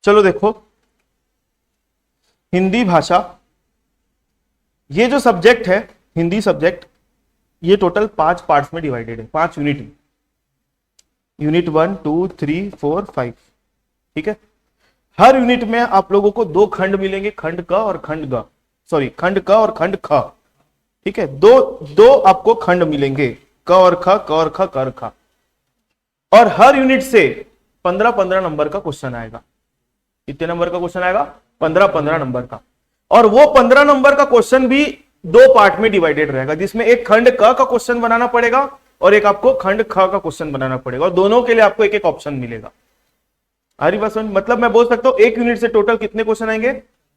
चलो देखो, हिंदी भाषा, ये जो सब्जेक्ट है हिंदी सब्जेक्ट, ये टोटल 5 पार्ट्स में डिवाइडेड है, 5 यूनिट में। यूनिट 1 2 3 4 5, ठीक है। हर यूनिट में आप लोगों को 2 खंड मिलेंगे, खंड क और खंड ग, सॉरी खंड क और खंड ख, ठीक है। दो आपको खंड मिलेंगे, क और ख, क और ख, क और ख। और हर यूनिट से 15-15 नंबर का क्वेश्चन आएगा। कितने नंबर का क्वेश्चन आएगा? 15-15 नंबर का। और वो 15 नंबर का क्वेश्चन भी 2 पार्ट में डिवाइडेड रहेगा, जिसमें एक खंड क का क्वेश्चन बनाना पड़ेगा और एक आपको खंड ख का क्वेश्चन बनाना पड़ेगा, और दोनों के लिए आपको एक एक ऑप्शन मिलेगा। हरी बात समझ? मतलब मैं बोल सकता हूं एक यूनिट से टोटल कितने क्वेश्चन आएंगे?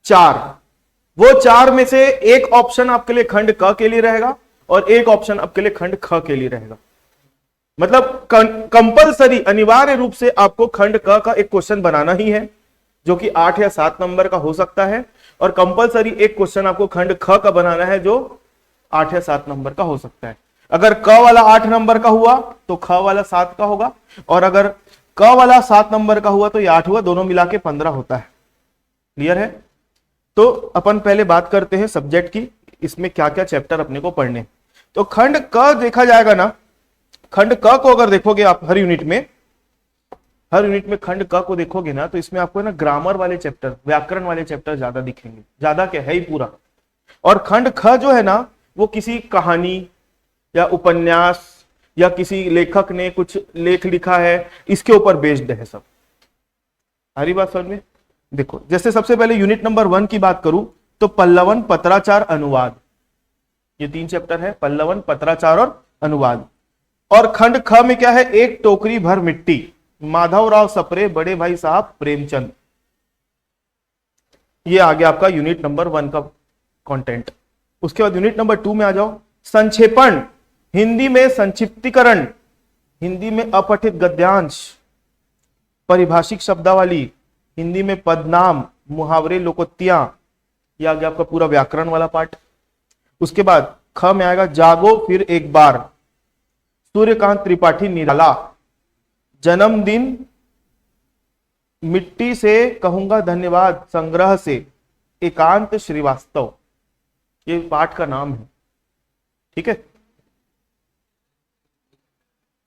4। वो 4 में से एक ऑप्शन आपके लिए खंड क के लिए रहेगा और एक ऑप्शन आपके लिए खंड ख के लिए रहेगा। मतलब कंपलसरी, अनिवार्य रूप से आपको खंड क का एक क्वेश्चन बनाना ही है, जो कि 8 या 7 नंबर का हो सकता है, और कंपलसरी एक क्वेश्चन आपको खंड ख का बनाना है जो 8 या 7 नंबर का हो सकता है। अगर क वाला 8 नंबर का हुआ तो ख वाला 7 का होगा, और अगर क वाला 7 नंबर का हुआ तो ये 8 हुआ, दोनों मिला के 15 होता है। क्लियर है? तो अपन पहले बात करते हैं सब्जेक्ट की, इसमें क्या क्या चैप्टर अपने को पढ़ने। तो खंड क देखा जाएगा ना, खंड क को अगर देखोगे आप हर यूनिट में खंड क को देखोगे ना, तो इसमें आपको ना ग्रामर वाले चैप्टर, व्याकरण वाले चैप्टर ज्यादा दिखेंगे, ज्यादा क्या है ही पूरा। और खंड ख जो है ना, वो किसी कहानी या उपन्यास या किसी लेखक ने कुछ लेख लिखा है, इसके ऊपर बेस्ड है सब। हरी बात समझ में? देखो, जैसे सबसे पहले यूनिट नंबर 1 की बात करूं तो पल्लवन, पत्राचार, अनुवाद, ये 3 चैप्टर है, पल्लवन, पत्राचार और अनुवाद। और खंड ख में क्या है? एक टोकरी भर मिट्टी, माधवराव सप्रे, बड़े भाई साहब प्रेमचंद। ये आ गया आपका यूनिट नंबर 1 का कंटेंट। उसके बाद यूनिट नंबर 2 में आ जाओ, संक्षेपण, हिंदी में संक्षिप्तीकरण, हिंदी में अपठित गद्यांश, परिभाषिक शब्दावली, हिंदी में पदनाम, मुहावरे, लोकोक्तियां, ये आ गया आपका पूरा व्याकरण वाला पार्ट। उसके बाद ख में आएगा जागो फिर एक बार, सूर्यकांत त्रिपाठी निराला, जन्मदिन, मिट्टी से कहूंगा धन्यवाद संग्रह से, एकांत श्रीवास्तव, ये पाठ का नाम है, ठीक है।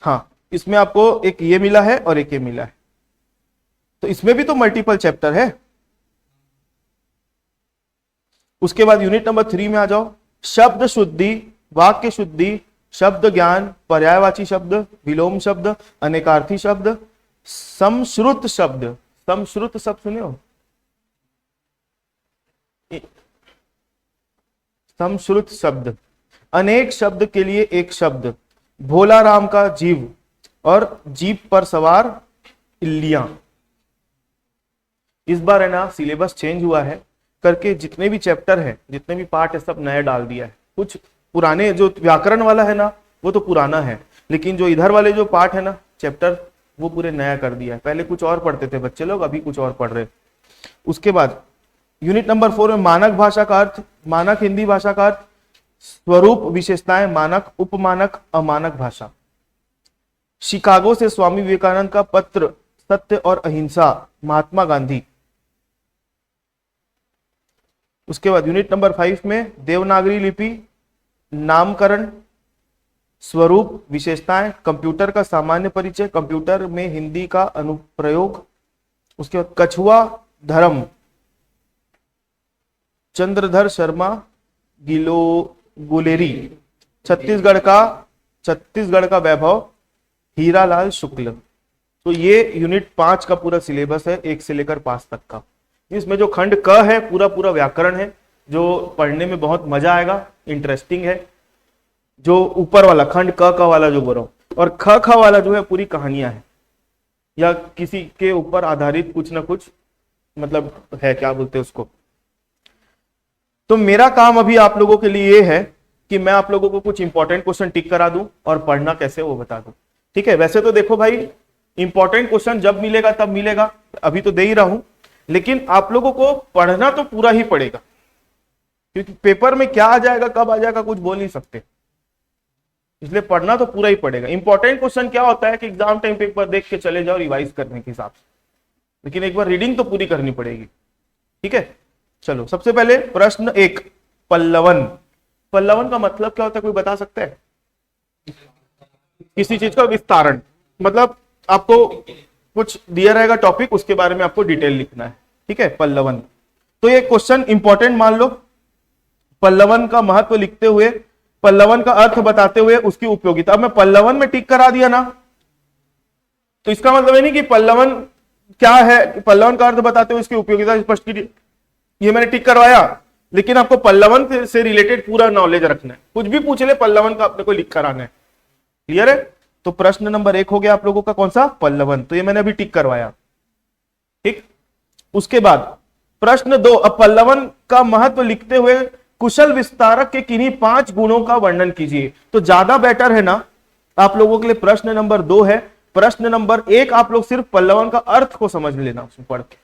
हाँ, इसमें आपको एक ये मिला है और एक ये मिला है, तो इसमें भी तो मल्टीपल चैप्टर है। उसके बाद यूनिट नंबर 3 में आ जाओ, शब्द शुद्धि, वाक्य शुद्धि, शब्द ज्ञान, पर्यायवाची शब्द, विलोम शब्द, अनेकार्थी शब्द, समश्रुत शब्द, समश्रुत शब्द सुने हो? समश्रुत शब्द, अनेक शब्द के लिए एक शब्द, भोला राम का जीव, और जीप पर सवार इल्लियां। इस बार है ना सिलेबस चेंज हुआ है करके, जितने भी चैप्टर है, जितने भी पार्ट है, सब नया डाल दिया है। कुछ पुराने, जो व्याकरण वाला है ना वो तो पुराना है, लेकिन जो इधर वाले जो पार्ट है ना चैप्टर, वो पूरे नया कर दिया है। पहले कुछ और पढ़ते थे बच्चे लोग, अभी कुछ और पढ़ रहे। उसके बाद यूनिट नंबर 4 में मानक भाषा का अर्थ, मानक हिंदी भाषा का अर्थ, स्वरूप, विशेषताएं, मानक, उपमानक, अमानक भाषा। शिकागो से स्वामी विवेकानंद का पत्र, सत्य और अहिंसा, महात्मा गांधी। उसके बाद यूनिट नंबर 5 में देवनागरी लिपि, नामकरण, स्वरूप, विशेषताएं, कंप्यूटर का सामान्य परिचय, कंप्यूटर में हिंदी का अनुप्रयोग। उसके बाद कछुआ धर्म, चंद्रधर शर्मा गुलेरी, छत्तीसगढ़ का वैभव, हीरालाल शुक्ल। तो ये यूनिट 5 का पूरा सिलेबस है, 1 से लेकर 5 तक का। इसमें जो खंड क है पूरा व्याकरण है, जो पढ़ने में बहुत मजा आएगा, इंटरेस्टिंग है। जो ऊपर वाला खंड क वाला जो बोल रहा हूं, और ख वाला जो है पूरी कहानियां है, या किसी के ऊपर आधारित कुछ ना कुछ, मतलब है, क्या बोलते हैं उसको। तो मेरा काम अभी आप लोगों के लिए ये है कि मैं आप लोगों को कुछ इंपॉर्टेंट क्वेश्चन टिक करा दूं और पढ़ना कैसे वो बता दूं, ठीक है। वैसे तो देखो भाई, इंपॉर्टेंट क्वेश्चन जब मिलेगा तब मिलेगा, अभी तो दे ही रहा हूं, लेकिन आप लोगों को पढ़ना तो पूरा ही पड़ेगा, क्योंकि पेपर में क्या आ जाएगा कब आ जाएगा कुछ बोल नहीं सकते, इसलिए पढ़ना तो पूरा ही पड़ेगा। इंपॉर्टेंट क्वेश्चन क्या होता है कि एग्जाम टाइम पेपर देख के चले जाओ रिवाइज करने के हिसाब से, लेकिन एक बार रीडिंग तो पूरी करनी पड़ेगी। ठीक है, चलो सबसे पहले प्रश्न 1, पल्लवन। पल्लवन का मतलब क्या होता है, कोई बता सकता है? किसी चीज का विस्तारण, मतलब आपको कुछ दिया रहेगा टॉपिक, उसके बारे में आपको डिटेल लिखना है। ठीक है, पल्लवन। तो ये क्वेश्चन इंपॉर्टेंट मान लो। पल्लवन का महत्व लिखते हुए, पल्लवन का अर्थ बताते हुए उसकी उपयोगिता। अब मैं पल्लवन में टिक करा दिया ना, तो इसका मतलब है नहीं कि पल्लवन क्या है, पल्लवन का अर्थ बताते हुए उसकी उपयोगिता स्पष्ट की, ये मैंने टिक करवाया, लेकिन आपको पल्लवन से रिलेटेड पूरा नॉलेज रखना है। कुछ भी पूछ ले पल्लवन का अपने को लिख कर आना है। क्लियर है? तो प्रश्न नंबर 1 हो गया आप लोगों का, कौन सा? पल्लवन। तो ये मैंने अभी टिक करवाया। ठीक, उसके बाद प्रश्न 2, अब पल्लवन का महत्व लिखते हुए कुशल विस्तारक के किन्हीं 5 गुणों का वर्णन कीजिए। तो ज्यादा बेटर है ना आप लोगों के लिए प्रश्न नंबर 2 है। प्रश्न नंबर 1 आप लोग सिर्फ पल्लवन का अर्थ को समझ लेना उसमें पढ़ के।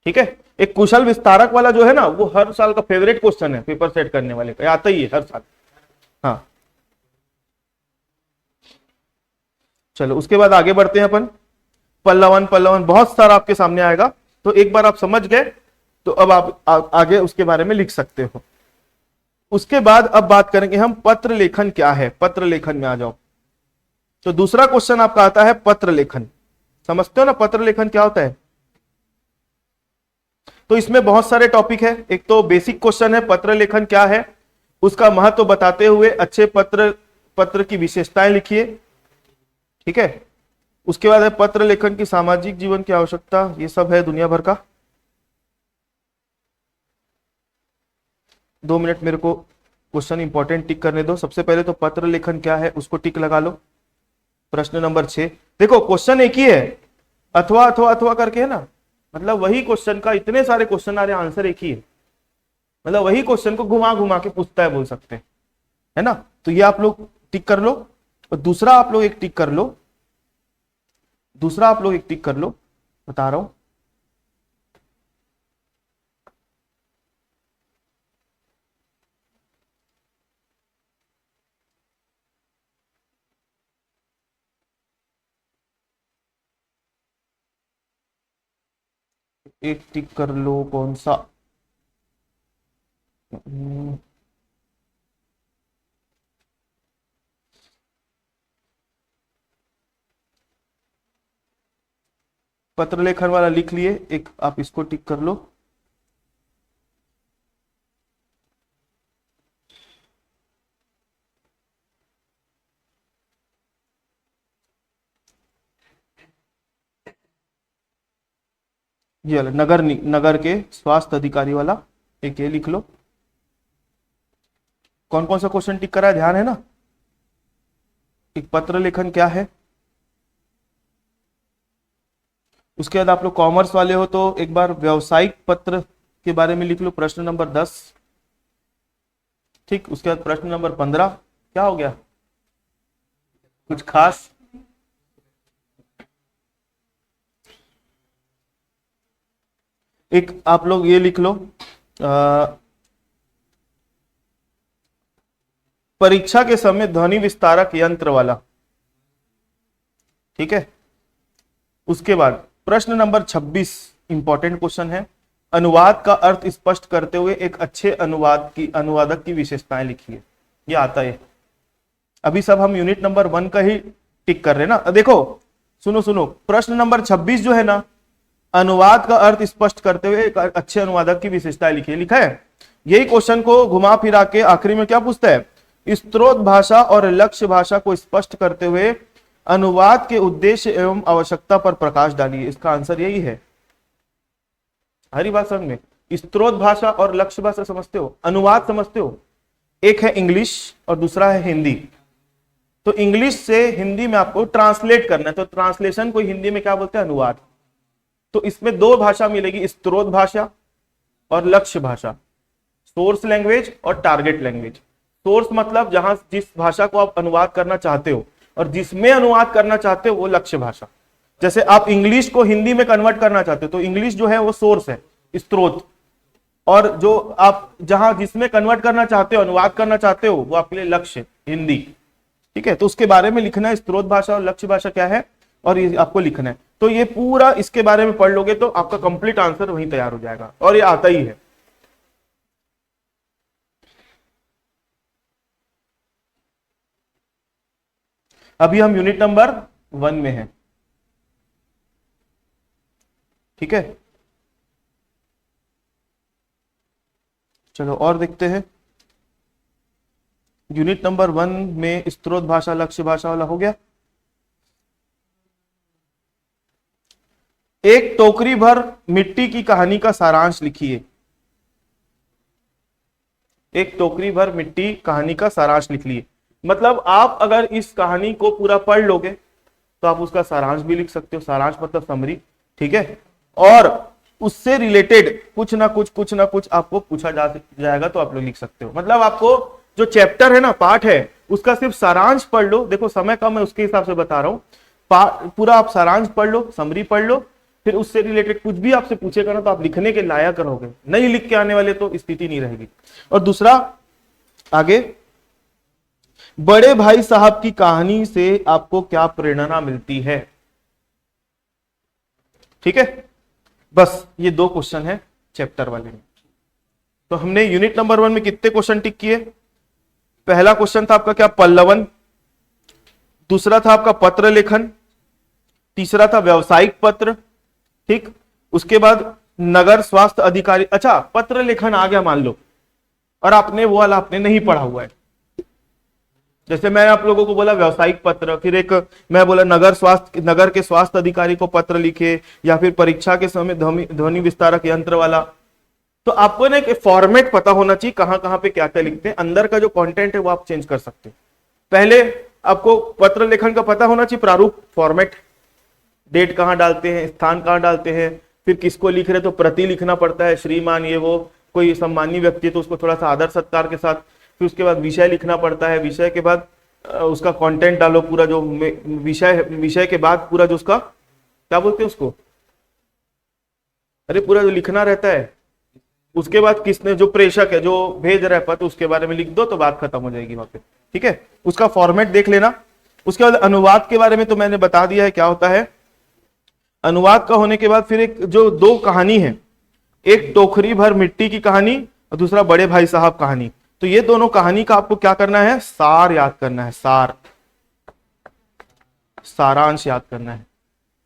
ठीक है, एक कुशल विस्तारक वाला जो है ना, वो हर साल का फेवरेट क्वेश्चन है पेपर सेट करने वाले का, आता ही है हर साल। हाँ, चलो उसके बाद आगे बढ़ते हैं अपन। पल्लवन पल्लवन बहुत सारा आपके सामने आएगा, तो एक बार आप समझ गए तो अब आप आगे उसके बारे में लिख सकते हो। उसके बाद अब बात करेंगे हम पत्र लेखन क्या है। पत्र लेखन में आ जाओ। तो दूसरा क्वेश्चन आपका आता है पत्र लेखन। समझते हो ना पत्र लेखन क्या होता है? तो इसमें बहुत सारे टॉपिक है। एक तो बेसिक क्वेश्चन है पत्र लेखन क्या है, उसका महत्व बताते हुए अच्छे पत्र की विशेषताएं लिखिए। ठीक है, उसके बाद है पत्र लेखन की सामाजिक जीवन की आवश्यकता, ये सब है दुनिया भर का। 2 मिनट मेरे को क्वेश्चन इंपॉर्टेंट टिक करने दो। सबसे पहले तो पत्र लेखन क्या है उसको टिक लगा लो। प्रश्न नंबर 6, देखो क्वेश्चन एक ही है, अथवा अथवा अथवा करके है ना, मतलब वही क्वेश्चन का इतने सारे क्वेश्चन आ रहे, आंसर एक ही है, मतलब वही क्वेश्चन को घुमा घुमा के पूछता है, बोल सकते हैं, है ना। तो ये आप लोग टिक कर लो। और दूसरा आप लोग एक टिक कर लो, दूसरा आप लोग एक टिक कर लो, बता रहा हूं। एक टिक कर लो, कौन सा? पत्र लेखन वाला लिख लिए, एक आप इसको टिक कर लो। ये वाला नगर के स्वास्थ्य अधिकारी वाला एक ये लिख लो। कौन कौन सा क्वेश्चन टिक करा है, ध्यान है ना? एक पत्र लेखन क्या है, उसके बाद आप लोग कॉमर्स वाले हो तो एक बार व्यावसायिक पत्र के बारे में लिख लो, प्रश्न नंबर 10। ठीक, उसके बाद प्रश्न नंबर 15, क्या हो गया, कुछ खास? एक आप लोग ये लिख लो, परीक्षा के समय ध्वनि विस्तारक यंत्र वाला। ठीक है, उसके बाद प्रश्न नंबर 26 इंपॉर्टेंट क्वेश्चन है, अनुवाद का अर्थ स्पष्ट करते हुए एक अच्छे अनुवादक की विशेषताएं लिखिए। ये आता है, अभी सब हम यूनिट नंबर 1 का ही टिक कर रहे हैं ना। देखो सुनो सुनो, प्रश्न नंबर 26 जो है ना, अनुवाद का अर्थ स्पष्ट करते हुए एक अच्छे अनुवादक की विशेषताएं लिखिए, लिखा है। यही क्वेश्चन को घुमा फिरा के आखिरी में क्या पूछता है, स्त्रोत भाषा और लक्ष्य भाषा को स्पष्ट करते हुए अनुवाद के उद्देश्य एवं आवश्यकता पर प्रकाश डालिए। इसका आंसर यही है। हरी बात समझ में, स्त्रोत भाषा और लक्ष्य भाषा समझते हो, अनुवाद समझते हो, एक है इंग्लिश और दूसरा है हिंदी। तो इंग्लिश से हिंदी में आपको ट्रांसलेट करना है, तो ट्रांसलेशन को हिंदी में क्या बोलते हैं, अनुवाद। तो इसमें 2 भाषा मिलेगी, स्त्रोत भाषा और लक्ष्य भाषा, सोर्स लैंग्वेज और टारगेट लैंग्वेज। सोर्स मतलब जहां जिस भाषा को आप अनुवाद करना चाहते हो, और जिसमें अनुवाद करना चाहते हो वो लक्ष्य भाषा। जैसे आप इंग्लिश को हिंदी में कन्वर्ट करना चाहते हो तो इंग्लिश जो है वो सोर्स है, स्त्रोत, और जो आप जहां जिसमें कन्वर्ट करना चाहते हो, अनुवाद करना चाहते हो, वो आपके लिए लक्ष्य, हिंदी। ठीक है, तो उसके बारे में लिखना है, स्त्रोत भाषा और लक्ष्य भाषा क्या है, और ये आपको लिखना है। तो ये पूरा इसके बारे में पढ़ लोगे तो आपका कंप्लीट आंसर वहीं तैयार हो जाएगा, और ये आता ही है। अभी हम यूनिट नंबर 1 में हैं, ठीक है। चलो और देखते हैं। यूनिट नंबर 1 में स्त्रोत भाषा लक्ष्य भाषा वाला हो गया। एक टोकरी भर मिट्टी की कहानी का सारांश लिखिए। एक टोकरी भर मिट्टी कहानी का सारांश लिख लिए, मतलब आप अगर इस कहानी को पूरा पढ़ लोगे तो आप उसका सारांश भी लिख सकते हो। सारांश मतलब समरी, ठीक है। और उससे रिलेटेड कुछ ना कुछ आपको पूछा जाएगा तो आप लोग लिख सकते हो। मतलब आपको जो चैप्टर है ना, पार्ट है, उसका सिर्फ सारांश पढ़ लो। देखो समय कम है, उसके हिसाब से बता रहा हूं। पूरा आप सारांश पढ़ लो, समरी पढ़ लो, फिर उससे रिलेटेड कुछ भी आपसे पूछेगा ना तो आप लिखने के लायक रहोगे। नहीं लिख के आने वाले तो स्थिति नहीं रहेगी। और दूसरा, आगे, बड़े भाई साहब की कहानी से आपको क्या प्रेरणा मिलती है, ठीक है। बस ये 2 क्वेश्चन है चैप्टर वाले में। तो हमने यूनिट नंबर 1 में कितने क्वेश्चन टिक किए? पहला क्वेश्चन था आपका क्या, पल्लवन। दूसरा था आपका पत्र लेखन। तीसरा था व्यावसायिक पत्र, ठीक। उसके बाद नगर स्वास्थ्य अधिकारी। अच्छा, पत्र लेखन आ गया मान लो, और आपने वो वाला आपने नहीं पढ़ा हुआ है। जैसे मैं आप लोगों को बोला व्यावसायिक पत्र, फिर एक मैं बोला नगर के स्वास्थ्य अधिकारी को पत्र लिखे, या फिर परीक्षा के समय ध्वनि विस्तारक यंत्र वाला। तो आपको ना एक फॉर्मेट पता होना चाहिए, कहां कहां पे क्या क्या लिखते हैं। अंदर का जो कंटेंट है वो आप चेंज कर सकते हैं। पहले आपको पत्र लेखन का पता होना चाहिए, प्रारूप, फॉर्मेट, डेट कहां डालते हैं, स्थान कहां डालते हैं, फिर किसको लिख रहे तो प्रति लिखना पड़ता है, श्रीमान ये वो, कोई सम्मानीय व्यक्ति तो उसको थोड़ा सा आदर सत्कार के साथ। फिर उसके बाद विषय लिखना पड़ता है, विषय के बाद उसका कंटेंट डालो, पूरा जो विषय के बाद पूरा जो उसका क्या बोलते हैं उसको, अरे पूरा जो लिखना रहता है। उसके बाद किसने, जो प्रेषक है, जो भेज रहा है पत्र, उसके बारे में लिख दो तो बात खत्म हो जाएगी वहां पे, ठीक है। उसका फॉर्मेट देख लेना। उसके बाद अनुवाद के बारे में तो मैंने बता दिया है क्या होता है। अनुवाद का होने के बाद फिर एक जो 2 कहानी है, एक टोकरी भर मिट्टी की कहानी और दूसरा बड़े भाई साहब कहानी। तो ये दोनों कहानी का आपको क्या करना है, सार याद करना है, सारांश याद करना है,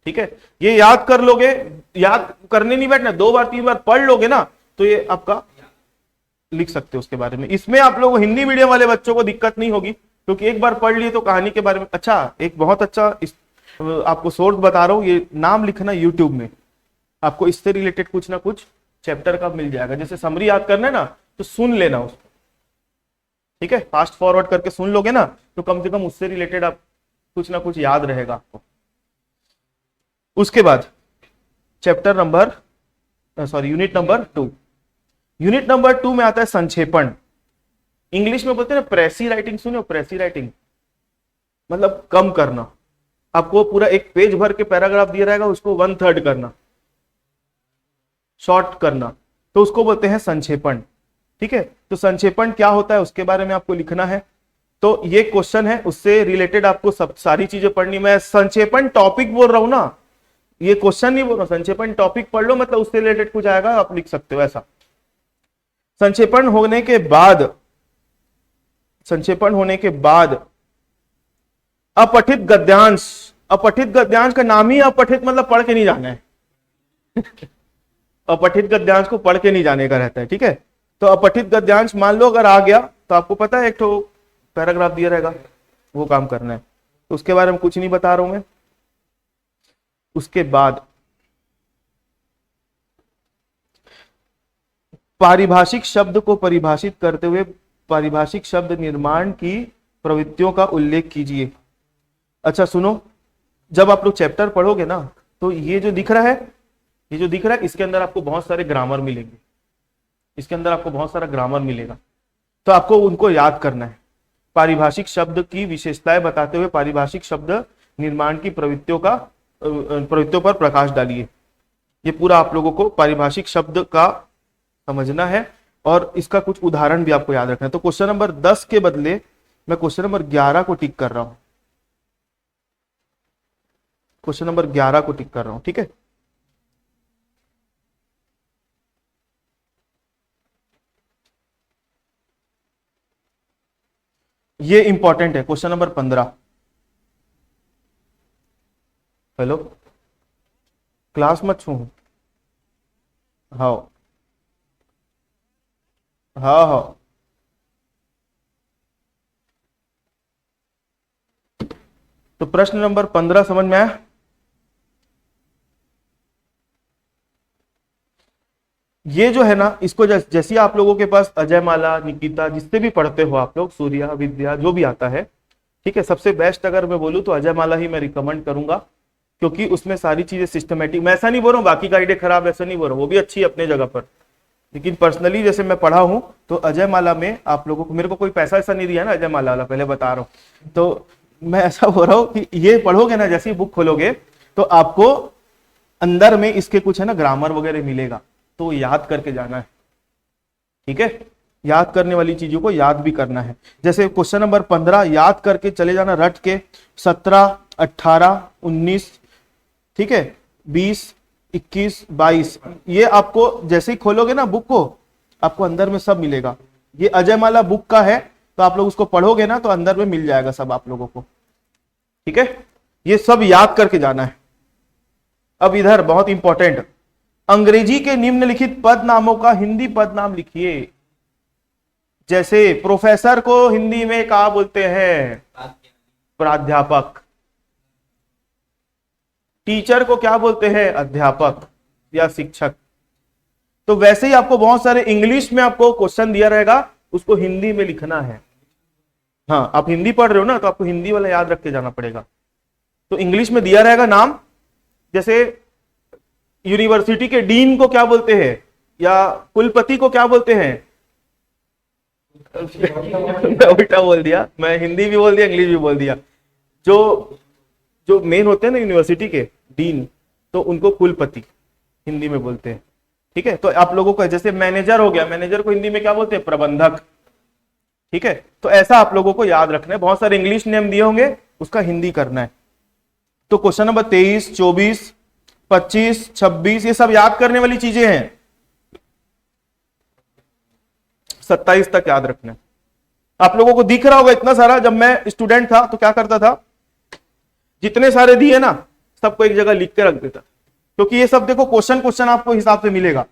ठीक है। ये याद कर लोगे, याद करने नहीं बैठना, 2 बार 3 बार पढ़ लोगे ना तो ये आपका लिख सकते हो उसके बारे में। इसमें आप लोग हिंदी मीडियम वाले बच्चों को दिक्कत नहीं होगी, क्योंकि एक बार पढ़ लिए तो कहानी के बारे में। अच्छा, एक बहुत अच्छा आपको सोर्स बता रहा हूं, ये नाम लिखना यूट्यूब में, आपको इससे रिलेटेड कुछ ना कुछ चैप्टर का मिल जाएगा। जैसे समरी याद करना है ना तो सुन लेना उसको, ठीक है। फास्ट फॉरवर्ड करके सुन लोगे ना तो कम से कम उससे रिलेटेड आप कुछ ना कुछ याद रहेगा आपको। उसके बाद chapter number unit number 2। Unit number 2 में आता है संक्षेपण। इंग्लिश में बोलते हैं ना प्रेसी राइटिंग, सुनो, प्रेसी राइटिंग मतलब कम करना। आपको पूरा एक पेज भर के पैराग्राफ दिया रहेगा, उसको 1/3 करना, शॉर्ट करना, तो उसको बोलते हैं संक्षेपण, ठीक है। तो संक्षेपण क्या होता है उसके बारे में आपको लिखना है। तो ये क्वेश्चन है, उससे रिलेटेड आपको सब सारी चीजें पढ़नी। मैं संक्षेपण टॉपिक बोल रहा हूं ना, ये क्वेश्चन नहीं बोल रहा। संक्षेपण टॉपिक पढ़ लो, मतलब उससे रिलेटेड कुछ आएगा आप लिख सकते हो ऐसा। संक्षेपण होने के बाद अपठित गद्यांश। अपठित गद्यांश का नाम ही अपठित, मतलब पढ़ के नहीं जाना है। अपठित गद्यांश को पढ़ के नहीं जाने का रहता है, ठीक है। तो अपठित गद्यांश मान लो अगर आ गया तो आपको पता है एक तो पैराग्राफ दिया रहेगा, वो काम करना है। तो उसके बारे में कुछ नहीं बता रहा हूं मैं। उसके बाद पारिभाषिक शब्द को परिभाषित करते हुए पारिभाषिक शब्द निर्माण की प्रवृत्तियों का उल्लेख कीजिए। अच्छा सुनो, जब आप लोग चैप्टर पढ़ोगे ना तो ये जो दिख रहा है इसके अंदर आपको बहुत सारे ग्रामर मिलेंगे। इसके अंदर आपको बहुत सारा ग्रामर मिलेगा, तो आपको उनको याद करना है। पारिभाषिक शब्द की विशेषताएं बताते हुए पारिभाषिक शब्द निर्माण की प्रवृत्तियों पर प्रकाश डालिए। ये पूरा आप लोगों को पारिभाषिक शब्द का समझना है, और इसका कुछ उदाहरण भी आपको याद रखना है। तो क्वेश्चन नंबर 10 के बदले मैं क्वेश्चन नंबर 11 को टिक कर रहा हूं। क्वेश्चन नंबर 11 को टिक कर रहा हूं, ठीक है। ये इंपॉर्टेंट है, क्वेश्चन नंबर 15। हेलो, क्लास मत छू। हाँ हाँ हाँ, तो प्रश्न नंबर 15 समझ में आया। ये जो है ना, इसको जैसे आप लोगों के पास अजय माला, निकिता, जिससे भी पढ़ते हो आप लोग, सूर्या, विद्या, जो भी आता है, ठीक है, सबसे बेस्ट अगर मैं बोलूं तो अजय माला ही मैं रिकमेंड करूंगा, क्योंकि उसमें सारी चीजें सिस्टमेटिक। मैं ऐसा नहीं बोल रहा हूँ बाकी का आइडिया खराब, ऐसा नहीं बोल रहा हूँ, वो भी अच्छी है अपने जगह पर, लेकिन पर्सनली जैसे मैं पढ़ा हूं तो अजय माला में आप लोगों को, मेरे को कोई पैसा ऐसा नहीं दिया ना अजय माला वाला, पहले बता रहा हूं, तो मैं ऐसा बोल रहा हूं कि ये पढ़ोगे ना, जैसे बुक खोलोगे तो आपको अंदर में इसके कुछ है ना ग्रामर वगैरह मिलेगा, तो याद करके जाना है, ठीक है। याद करने वाली चीजों को याद भी करना है। जैसे क्वेश्चन नंबर 15 याद करके चले जाना, रट के 17, 18, 19, ठीक है, 20, 21, 22, ये आपको जैसे ही खोलोगे ना बुक को, आपको अंदर में सब मिलेगा। ये अजय माला बुक का है, तो आप लोग उसको पढ़ोगे ना तो अंदर में मिल जाएगा सब आप लोगों को, ठीक है। ये सब याद करके जाना है। अब इधर बहुत इंपॉर्टेंट, अंग्रेजी के निम्नलिखित पद नामों का हिंदी पद नाम लिखिए। जैसे प्रोफेसर को हिंदी में क्या बोलते हैं? प्राध्यापक। टीचर को क्या बोलते हैं? अध्यापक या शिक्षक। तो वैसे ही आपको बहुत सारे इंग्लिश में आपको क्वेश्चन दिया रहेगा, उसको हिंदी में लिखना है। हाँ, आप हिंदी पढ़ रहे हो ना, तो आपको हिंदी वाला याद रख के जाना पड़ेगा। तो इंग्लिश में दिया रहेगा नाम, जैसे यूनिवर्सिटी के डीन को क्या बोलते हैं, या कुलपति को क्या बोलते हैं? मैं उल्टा बोल दिया, मैं हिंदी भी बोल दिया, इंग्लिश भी बोल दिया। जो जो मेन होते हैं ना यूनिवर्सिटी के डीन, तो उनको कुलपति हिंदी में बोलते हैं, ठीक है। तो आप लोगों को जैसे मैनेजर हो गया, मैनेजर को हिंदी में क्या बोलते हैं? प्रबंधक, ठीक है। तो ऐसा आप लोगों को याद रखना है। बहुत सारे इंग्लिश नेम दिए होंगे, उसका हिंदी करना है। तो क्वेश्चन नंबर 23, 24, 25, 26, ये सब याद करने वाली चीजें हैं। 27 तक याद रखना है। आप लोगों को दिख रहा होगा इतना सारा। जब मैं स्टूडेंट था तो क्या करता था, जितने सारे दिए ना सबको एक जगह लिख के रख देता, क्योंकि ये सब देखो क्वेश्चन क्वेश्चन आपको हिसाब से मिलेगा।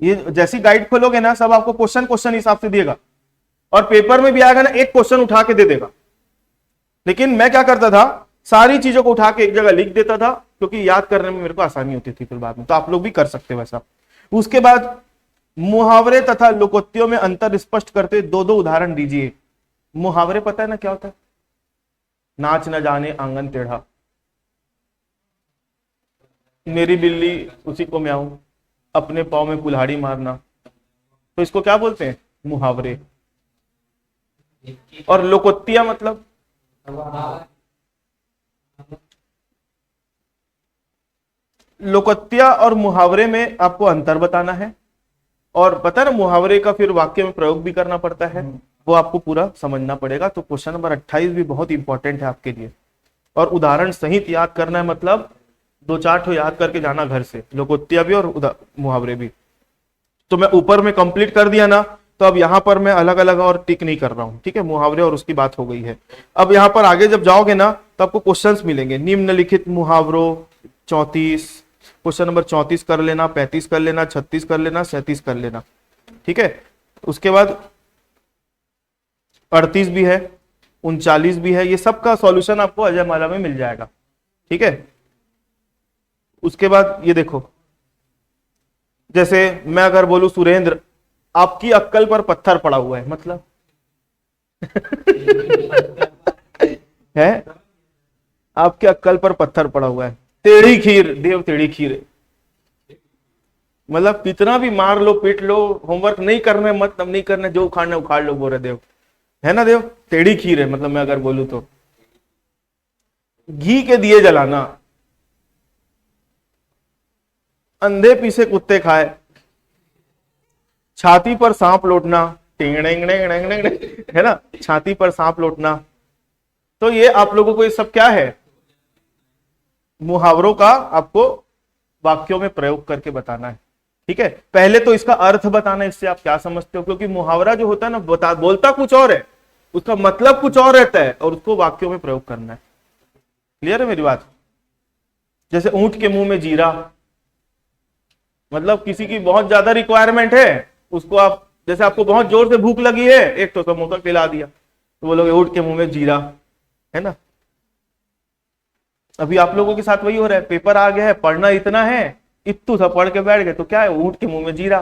ये जैसी गाइड खोलोगे ना, सब आपको क्वेश्चन क्वेश्चन हिसाब से देगा, और पेपर में भी आएगा ना, एक क्वेश्चन उठा के दे देगा। लेकिन मैं क्या करता था, सारी चीजों को उठा के एक जगह लिख देता था, क्योंकि याद करने में मेरे को आसानी होती थी फिर बाद में। तो आप लोग भी कर सकते हो वैसा। उसके बाद मुहावरे तथा लोकोक्तियों में अंतर स्पष्ट करते दो दो उदाहरण दीजिए। मुहावरे पता है ना क्या होता है? नाच न जाने आंगन टेढ़ा, मेरी बिल्ली उसी को म्याऊं, अपने पाँव में कुल्हाड़ी मारना। तो इसको क्या बोलते हैं? मुहावरे। और लोकोक्तियां मतलब लोकोक्तिया और मुहावरे में आपको अंतर बताना है, और पता है ना मुहावरे का फिर वाक्य में प्रयोग भी करना पड़ता है, वो आपको पूरा समझना पड़ेगा। तो क्वेश्चन नंबर 28 भी बहुत इंपॉर्टेंट है आपके लिए, और उदाहरण सहित याद करना है, मतलब 2-4 ठो याद करके जाना घर से, लोकोक्तिया भी और मुहावरे भी। तो मैं ऊपर में कंप्लीट कर दिया ना, तो अब यहाँ पर मैं अलग अलग और टिक नहीं कर रहा हूँ, ठीक है। मुहावरे और उसकी बात हो गई है। अब यहाँ पर आगे जब जाओगे ना, तो आपको क्वेश्चंस मिलेंगे। निम्नलिखित मुहावरों 34, क्वेश्चन नंबर 34 कर लेना, 35 कर लेना, 36 कर लेना, 37 कर लेना, ठीक है। उसके बाद 38 भी है, 39 भी है। ये सब का सॉल्यूशन आपको अजय माला में मिल जाएगा, ठीक है। उसके बाद ये देखो, जैसे मैं अगर बोलूं सुरेंद्र, आपकी अक्कल पर पत्थर पड़ा हुआ है, मतलब है आपके अक्कल पर पत्थर पड़ा हुआ है। टेढ़ी खीर, देव टेढ़ी खीर है। मतलब कितना भी मार लो, पीट लो, होमवर्क नहीं करना है, मतलब नहीं करना, जो उखाड़ना उखाड़ लो, बोल रहे देव, है ना। देव टेढ़ी खीर है, मतलब मैं अगर बोलूं तो। घी के दिए जलाना, अंधे पीछे कुत्ते खाए, छाती पर सांप लौटना, है ना, छाती पर सांप लौटना। तो ये आप लोगों को ये सब क्या है? मुहावरों का आपको वाक्यों में प्रयोग करके बताना है। ठीक है, पहले तो इसका अर्थ बताना, इससे आप क्या समझते हो, क्योंकि मुहावरा जो होता है ना बोलता कुछ और है, उसका मतलब कुछ और रहता है, और उसको वाक्यों में प्रयोग करना है। क्लियर है मेरी बात? जैसे ऊंट के मुंह में जीरा, मतलब किसी की बहुत ज्यादा रिक्वायरमेंट है, उसको आप, जैसे आपको बहुत जोर से भूख लगी है, एक तो समोसा खिला दिया, तो बोलोगे ऊंट के मुंह में जीरा, है ना। अभी आप लोगों के साथ वही हो रहा है, पेपर आ गया है, पढ़ना इतना है, इत्तू सा पढ़ के बैठ गए, तो क्या है, ऊंट के मुंह में जीरा।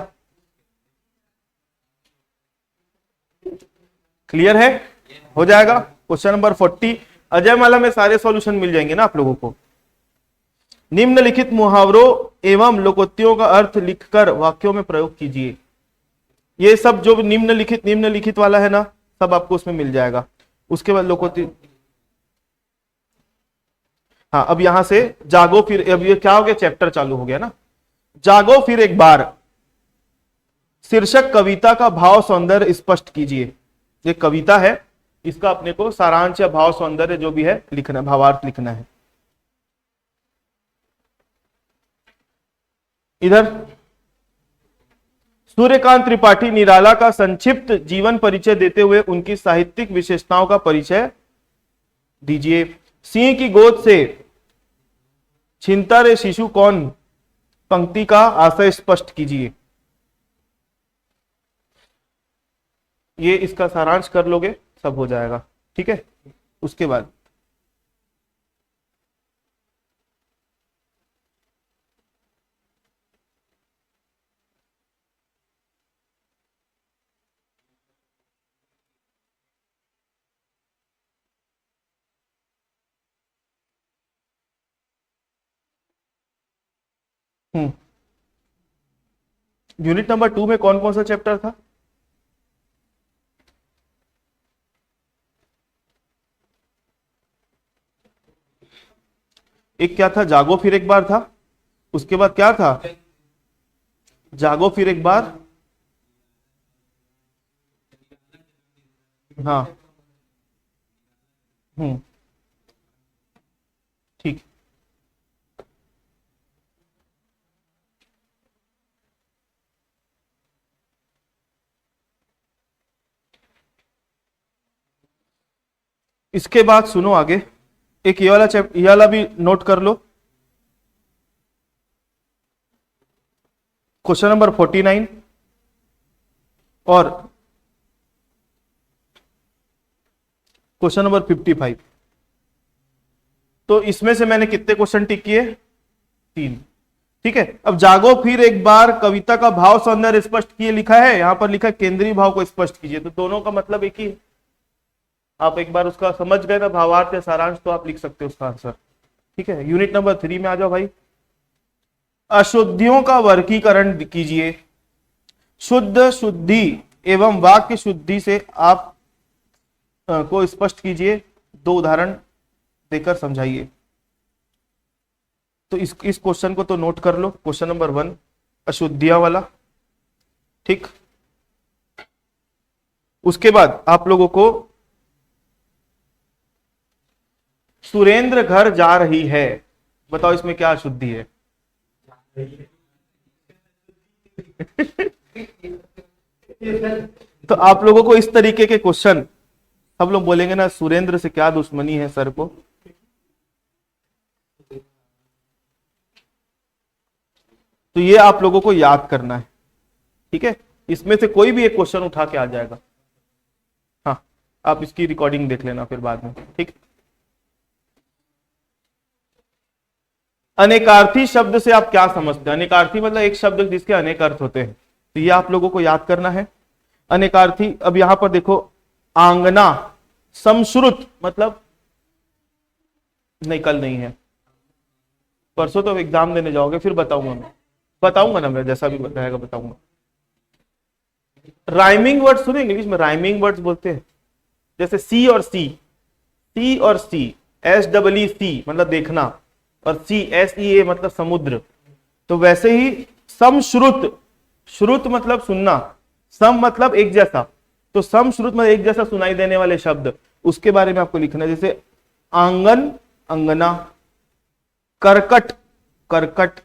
क्लियर है? हो जाएगा। क्वेश्चन नंबर 40, अजय माला में सारे सॉल्यूशन मिल जाएंगे ना आप लोगों को। निम्नलिखित मुहावरों एवं लोकोक्तियों का अर्थ लिखकर वाक्यों में प्रयोग कीजिए। ये सब जो निम्नलिखित वाला है ना, सब आपको उसमें मिल जाएगा। उसके बाद लोकोक्ति, हाँ, अब यहां से जागो फिर, अब ये क्या हो गया, चैप्टर चालू हो गया ना। जागो फिर एक बार, शीर्षक कविता का भाव सौंदर्य स्पष्ट कीजिए। ये कविता है, इसका अपने को सारांश या भाव सौंदर्य जो भी है लिखना, भावार्थ लिखना है। इधर सूर्यकांत त्रिपाठी निराला का संक्षिप्त जीवन परिचय देते हुए उनकी साहित्यिक विशेषताओं का परिचय दीजिए। सिंह की गोद से छिनता रे शिशु कौन, पंक्ति का आशय स्पष्ट कीजिए। ये इसका सारांश कर लोगे, सब हो जाएगा। ठीक है, उसके बाद यूनिट नंबर 2 में कौन कौन सा चैप्टर था? एक क्या था, जागो फिर एक बार था। उसके बाद क्या था, जागो फिर एक बार, हाँ, ठीक। इसके बाद सुनो आगे, एक ये वाला चैप्टर, ये वाला भी नोट कर लो। क्वेश्चन नंबर 49 और क्वेश्चन नंबर 55। तो इसमें से मैंने कितने क्वेश्चन टिक किए? 3। ठीक है, अब जागो फिर एक बार कविता का भाव सौंदर्य स्पष्ट किए लिखा है, यहां पर लिखा केंद्रीय भाव को स्पष्ट कीजिए, तो दोनों का मतलब एक ही है। आप एक बार उसका समझ गए ना भावार्थ या सारांश, तो आप लिख सकते हो उसका आंसर। ठीक है, यूनिट नंबर 3 में आ जाओ भाई। अशुद्धियों का वर्गीकरण कीजिए। शुद्ध, शुद्धि एवं वाक्य शुद्धि से आप को स्पष्ट कीजिए, 2 उदाहरण देकर समझाइए। तो इस क्वेश्चन को तो नोट कर लो, क्वेश्चन नंबर 1 अशुद्धियां वाला। ठीक, उसके बाद आप लोगों को सुरेंद्र घर जा रही है, बताओ इसमें क्या अशुद्धि है? तो आप लोगों को इस तरीके के क्वेश्चन, सब लोग बोलेंगे ना सुरेंद्र से क्या दुश्मनी है सर को, तो ये आप लोगों को याद करना है। ठीक है, इसमें से कोई भी एक क्वेश्चन उठा के आ जाएगा। हाँ, आप इसकी रिकॉर्डिंग देख लेना फिर बाद में। ठीक, अनेकार्थी शब्द से आप क्या समझते हैं? अनेकार्थी मतलब एक शब्द जिसके अनेक अर्थ होते हैं, तो ये आप लोगों को याद करना है। अनेकार्थी, अब यहां पर देखो, आंगना, समश्रुत मतलब, नहीं कल नहीं है, परसों तो एग्जाम देने जाओगे, फिर बताऊंगा ना मैं, जैसा भी बताएगा बताऊंगा। राइमिंग वर्ड सुने इंग्लिश में, राइमिंग वर्ड्स बोलते हैं, जैसे सी और सी, सी और सी, SEE मतलब देखना, और CSEA मतलब समुद्र। तो वैसे ही समश्रुत, श्रुत मतलब सुनना, सम मतलब एक जैसा, तो समश्रुत मतलब एक जैसा सुनाई देने वाले शब्द, उसके बारे में आपको लिखना है। जैसे आंगन, अंगना, कर्कट, कर्कट,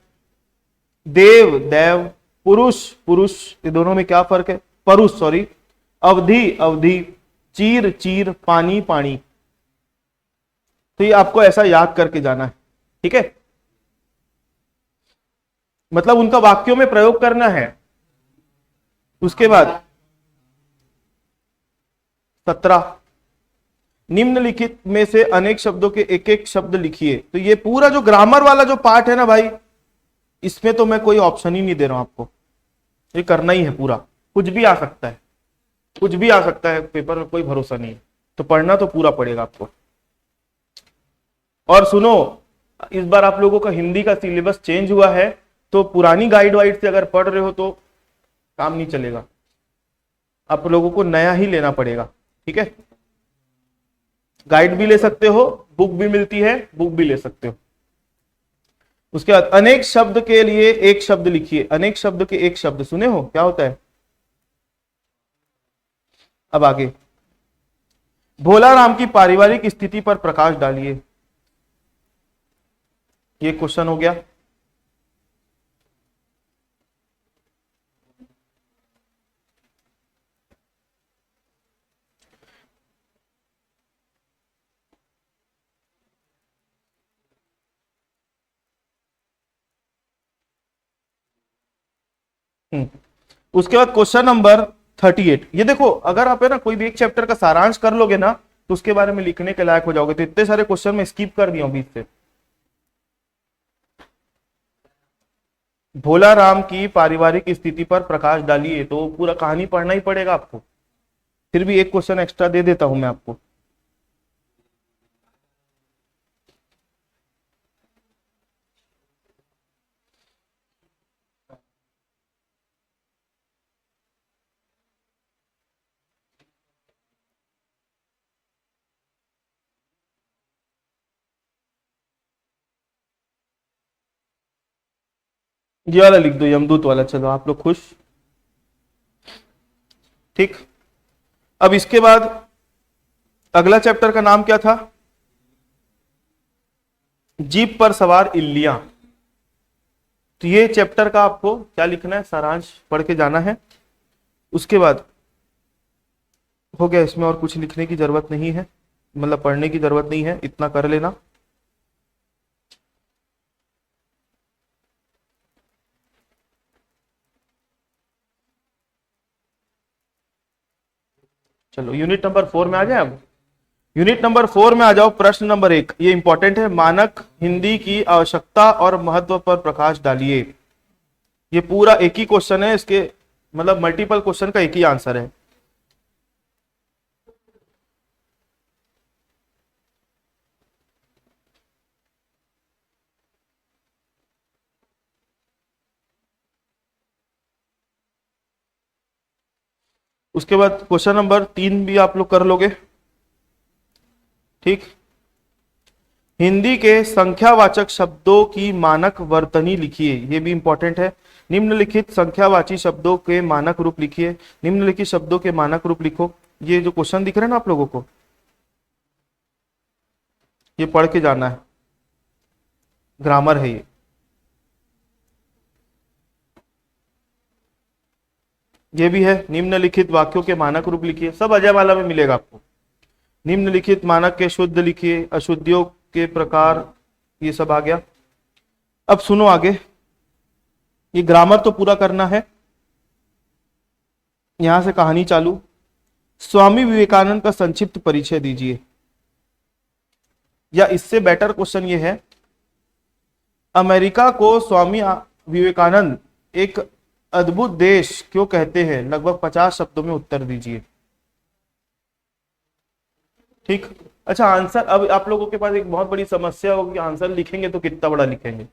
देव, दैव, पुरुष, पुरुष, ये दोनों में क्या फर्क है, परुष सॉरी, अवधि, अवधि, चीर, चीर, पानी, पानी। तो ये आपको ऐसा याद करके जाना है, ठीक है, मतलब उनका वाक्यों में प्रयोग करना है। उसके बाद 17, निम्नलिखित में से अनेक शब्दों के एक एक शब्द लिखिए। तो ये पूरा जो ग्रामर वाला जो पार्ट है ना भाई, इसमें तो मैं कोई ऑप्शन ही नहीं दे रहा हूं आपको, ये करना ही है पूरा, कुछ भी आ सकता है, कुछ भी आ सकता है, पेपर में कोई भरोसा नहीं है, तो पढ़ना तो पूरा पड़ेगा आपको। और सुनो, इस बार आप लोगों का हिंदी का सिलेबस चेंज हुआ है, तो पुरानी गाइड वाइड से अगर पढ़ रहे हो तो काम नहीं चलेगा, आप लोगों को नया ही लेना पड़ेगा, ठीक है। गाइड भी ले सकते हो, बुक भी मिलती है, बुक भी ले सकते हो। उसके बाद अनेक शब्द के लिए एक शब्द लिखिए। अनेक शब्द के एक शब्द सुने हो क्या होता है? अब आगे, भोला राम की पारिवारिक स्थिति पर प्रकाश डालिए। ये क्वेश्चन हो गया। उसके बाद क्वेश्चन नंबर 38। ये देखो, अगर आप है ना कोई भी एक चैप्टर का सारांश कर लोगे ना, तो उसके बारे में लिखने के लायक हो जाओगे। तो इतने सारे क्वेश्चन में स्किप कर दिया हूं बीच से। भोला राम की पारिवारिक स्थिति पर प्रकाश डालिए, तो पूरा कहानी पढ़ना ही पड़ेगा आपको। फिर भी एक क्वेश्चन एक्स्ट्रा दे देता हूं मैं आपको। ये वाला लिख दो, यमदूत वाला। चलो आप लोग खुश, ठीक। अब इसके बाद अगला चैप्टर का नाम क्या था? जीप पर सवार इल्लियां। तो ये चैप्टर का आपको क्या लिखना है? सारांश पढ़ के जाना है। उसके बाद हो गया, इसमें और कुछ लिखने की जरूरत नहीं है, मतलब पढ़ने की जरूरत नहीं है, इतना कर लेना। चलो यूनिट नंबर 4 में आ जाए। अब यूनिट नंबर 4 में आ जाओ। प्रश्न नंबर 1, ये इंपॉर्टेंट है। मानक हिंदी की आवश्यकता और महत्व पर प्रकाश डालिए। ये पूरा एक ही क्वेश्चन है, इसके मतलब मल्टीपल क्वेश्चन का एक ही आंसर है। उसके बाद क्वेश्चन नंबर 3 भी आप लोग कर लोगे, ठीक। हिंदी के संख्यावाचक शब्दों की मानक वर्तनी लिखिए। ये भी इंपॉर्टेंट है। निम्नलिखित संख्यावाची शब्दों के मानक रूप लिखिए। निम्नलिखित शब्दों के मानक रूप लिखो। ये जो क्वेश्चन दिख रहे हैं ना आप लोगों को, ये पढ़ के जाना है, ग्रामर है ये भी है। निम्नलिखित वाक्यों के मानक रूप लिखिए। सब अजय वाला में मिलेगा आपको। निम्नलिखित मानक के शुद्ध लिखिए, अशुद्धियों के प्रकार, ये सब आ गया। अब सुनो आगे, ये ग्रामर तो पूरा करना है। यहां से कहानी चालू। स्वामी विवेकानंद का संक्षिप्त परिचय दीजिए। या इससे बेटर क्वेश्चन ये है, अमेरिका को स्वामी विवेकानंद एक अद्भुत देश क्यों कहते हैं? लगभग 50 शब्दों में उत्तर दीजिए, ठीक। अच्छा, आंसर, अब आप लोगों के पास एक बहुत बड़ी समस्या होगी, आंसर लिखेंगे तो कितना बड़ा लिखेंगे,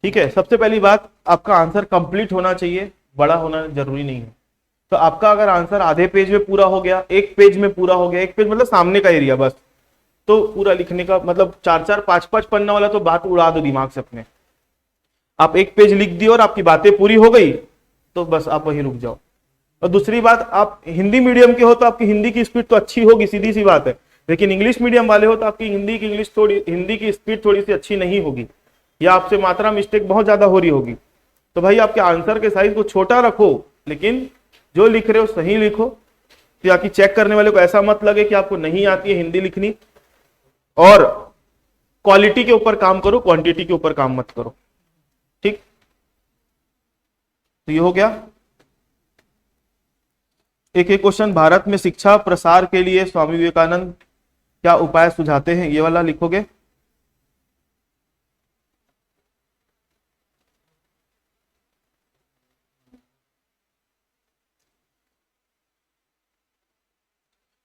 ठीक है। सबसे पहली बात, आपका आंसर कंप्लीट होना चाहिए, बड़ा होना जरूरी नहीं है। तो आपका अगर आंसर आधे पेज में पूरा हो गया, एक पेज में पूरा हो गया, एक पेज मतलब सामने का एरिया बस, तो पूरा लिखने का मतलब 4-4 5-5 पन्ना वाला तो बात उड़ा दो दिमाग से अपने। आप एक पेज लिख दिए और आपकी बातें पूरी हो गई, तो बस आप वहीं रुक जाओ। और दूसरी बात, आप हिंदी मीडियम के हो तो आपकी हिंदी की स्पीड तो अच्छी होगी, सीधी सी बात है। लेकिन इंग्लिश मीडियम वाले हो तो आपकी हिंदी की स्पीड थोड़ी सी अच्छी नहीं होगी, या आपसे मात्रा मिस्टेक बहुत ज्यादा हो रही होगी। तो भाई आपके आंसर के साइज को छोटा रखो, लेकिन जो लिख रहे हो सही लिखो, ताकि चेक करने वाले को ऐसा मत लगे कि आपको नहीं आती है हिंदी लिखनी। और क्वालिटी के ऊपर काम करो, क्वांटिटी के ऊपर काम मत करो, ठीक। तो ये हो गया। एक क्वेश्चन, भारत में शिक्षा प्रसार के लिए स्वामी विवेकानंद क्या उपाय सुझाते हैं, ये वाला लिखोगे।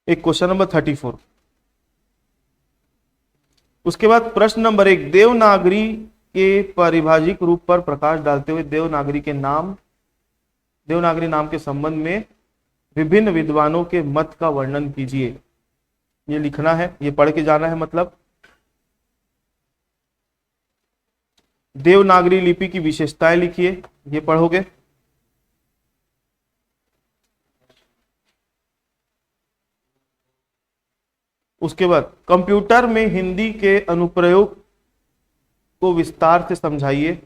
एक क्वेश्चन नंबर 34। उसके बाद प्रश्न नंबर 1, देवनागरी के पारिभाषिक रूप पर प्रकाश डालते हुए देवनागरी नाम के संबंध में विभिन्न विद्वानों के मत का वर्णन कीजिए। ये लिखना है, ये पढ़ के जाना है। मतलब देवनागरी लिपि की विशेषताएं लिखिए, ये पढ़ोगे। उसके बाद कंप्यूटर में हिंदी के अनुप्रयोग को विस्तार से समझाइए।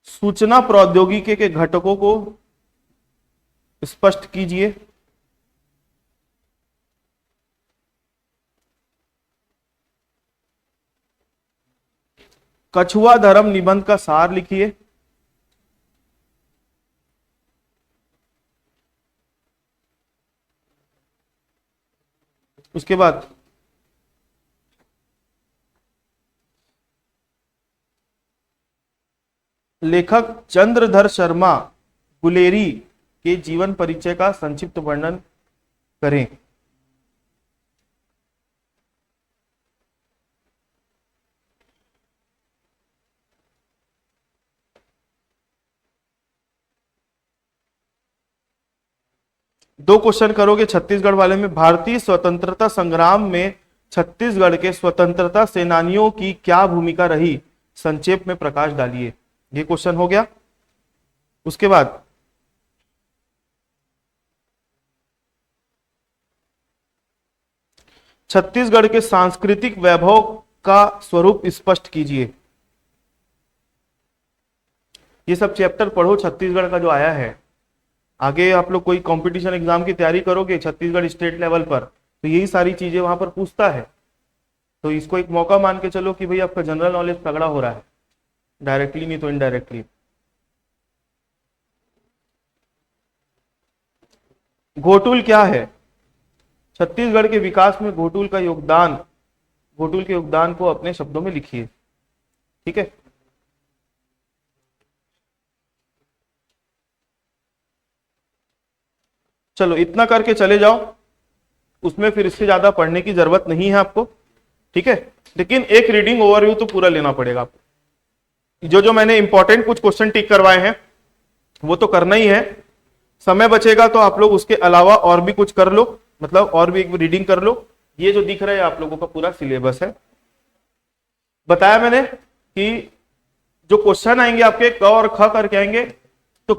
सूचना प्रौद्योगिकी के घटकों को स्पष्ट कीजिए। कछुआ धर्म निबंध का सार लिखिए। उसके बाद लेखक चंद्रधर शर्मा गुलेरी के जीवन परिचय का संक्षिप्त वर्णन करें। दो क्वेश्चन करोगे छत्तीसगढ़ वाले में। भारतीय स्वतंत्रता संग्राम में छत्तीसगढ़ के स्वतंत्रता सेनानियों की क्या भूमिका रही, संक्षेप में प्रकाश डालिए। ये क्वेश्चन हो गया। उसके बाद छत्तीसगढ़ के सांस्कृतिक वैभव का स्वरूप स्पष्ट कीजिए। ये सब चैप्टर पढ़ो छत्तीसगढ़ का जो आया है। आगे आप लोग कोई कंपटीशन एग्जाम की तैयारी करोगे छत्तीसगढ़ स्टेट लेवल पर, तो यही सारी चीजें वहां पर पूछता है। तो इसको एक मौका मान के चलो कि भाई आपका जनरल नॉलेज तगड़ा हो रहा है, डायरेक्टली नहीं तो इनडायरेक्टली। घोटुल क्या है? छत्तीसगढ़ के विकास में घोटुल के योगदान को अपने शब्दों में लिखिए। ठीक है। चलो इतना करके चले जाओ, उसमें फिर इससे ज्यादा पढ़ने की जरूरत नहीं है आपको। ठीक है, लेकिन एक रीडिंग ओवरव्यू तो पूरा लेना पड़ेगा आपको। जो मैंने इंपॉर्टेंट कुछ क्वेश्चन टिक करवाए हैं वो तो करना ही है। समय बचेगा तो आप लोग उसके अलावा और भी कुछ कर लो, मतलब और भी एक रीडिंग कर लो। ये जो दिख रहा है आप लोगों का पूरा सिलेबस है। बताया मैंने कि जो क्वेश्चन आएंगे आपके क और ख करके आएंगे, तो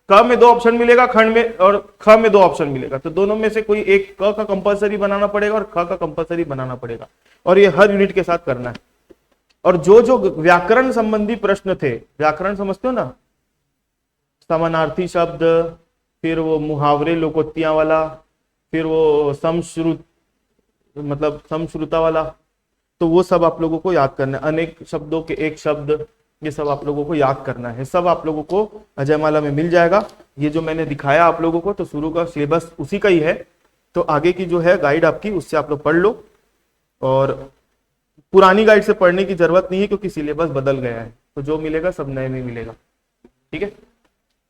क में 2 ऑप्शन मिलेगा, खंड में और ख में 2 ऑप्शन मिलेगा। तो दोनों में से कोई एक क का कंपलसरी बनाना पड़ेगा और ख का कंपलसरी बनाना पड़ेगा, और ये हर यूनिट के साथ करना है। और जो व्याकरण संबंधी प्रश्न थे, व्याकरण समझते हो ना, समानार्थी शब्द, फिर वो मुहावरे लोकोक्तियां वाला, फिर वो समश्रुता वाला, तो वो सब आप लोगों को याद करना है। अनेक शब्दों के एक शब्द, ये सब आप लोगों को याद करना है। सब आप लोगों को अजयमाला में मिल जाएगा। ये जो मैंने दिखाया आप लोगों को, तो शुरू का सिलेबस उसी का ही है। तो आगे की जो है गाइड आपकी, उससे आप लोग पढ़ लो। और पुरानी गाइड से पढ़ने की जरूरत नहीं है, क्योंकि सिलेबस बदल गया है। तो जो मिलेगा सब नए में मिलेगा। ठीक है।